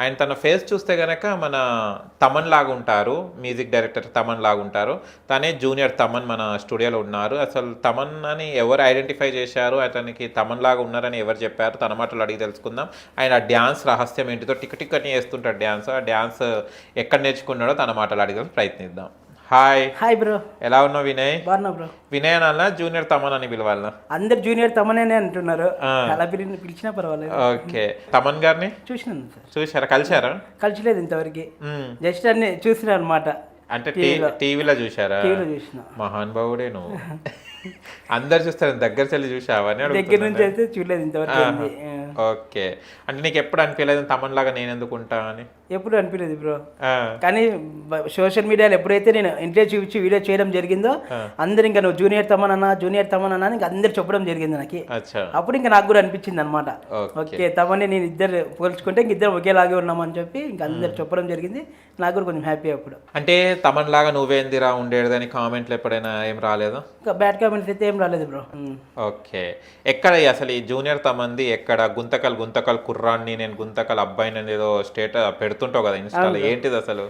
ఆయన తన ఫేస్ చూస్తే గనక మన తమన్ లాగా ఉంటారు, మ్యూజిక్ డైరెక్టర్ తమన్ లాగా ఉంటారు. తనే జూనియర్ తమన్ మన స్టూడియోలో ఉన్నారు. అసలు తమన్ అని ఎవరు ఐడెంటిఫై చేశారు, అతనికి తమన్ లాగా ఉన్నారని ఎవరు చెప్పారు, తన మాటలు అడిగి తెలుసుకుందాం. ఆయన డ్యాన్స్ రహస్యం ఏంటిదో టిక్ టిక్ అని వేస్తుంటాడు డ్యాన్స్. ఆ డ్యాన్స్ ఎక్కడ నేర్చుకున్నాడో తన మాటలు అడిగి ప్రయత్నిద్దాం. హాయ్. Hi bro. ఎలా ఉన్నావు వినయ్? బాగున్నా బ్రో. వినయ్ అనాలా జూనియర్ తమన్ అని పిలవాలనా? అందరు జూనియర్ తమనే అంటున్నారు. అలా పిలిచినా పర్వాలేదు. ఓకే. తమన్ గారిని చూసినాను సార్. చూసారా? కలిసారా? కలిసిలేదు ఇంతవరకు. జస్ట్ అన్ని చూసినా అనమాట. అంటే టీవీలో చూసారా? టీవీలో చూసిన. మహానుభావుడే నువ్వు. అందరు చూస్తారు, దగ్గర చెల్లి చూసావా? దగ్గర నుంచి అయితే చూడలేదు ఇంతవరకు. ఓకే. అంటే నీకు ఎప్పుడు అనిపించలేదు తమన్ లాగా నేను ఎందుకు ఉంటా అని? ఎప్పుడు అనిపించలేదు బ్రో. కానీ సోషల్ మీడియాలో ఎప్పుడైతే నేను ఇంట్రెస్ట్ చూపించి వీడియో చేయడం జరిగిందో అందరు ఇంకా నువ్వు జూనియర్ తమన్ అన్న ఇంకా అందరు చెప్పడం జరిగింది నాకు. అప్పుడు ఇంకా నాకు కూడా అనిపించింది అనమాట. ఓకే తమని నేను ఇద్దరు పోల్చుకుంటే ఇంక ఇద్దరు ఒకేలాగే ఉన్నామని చెప్పి ఇంకా అందరు చెప్పడం జరిగింది. నాకు కూడా కొంచెం హ్యాపీ అప్పుడు. అంటే తమన్ లాగా నువ్వేందిరా ఉండేదని కామెంట్లు ఎప్పుడైనా ఏం రాలేదా? ఇంకా బ్యాడ్ కామెంట్స్ అయితే ఏం రాలేదు బ్రో. ఓకే. ఎక్కడ అసలు ఈ జూనియర్ తమంది ఎక్కడ గుంతకల్ కుర్రాన్ని నేను గుంతకల్ అబ్బాయిని ఏదో స్టేటస్ పెడుతుంటావు కదా ఇన్స్టాలో, ఏంటిది అసలు?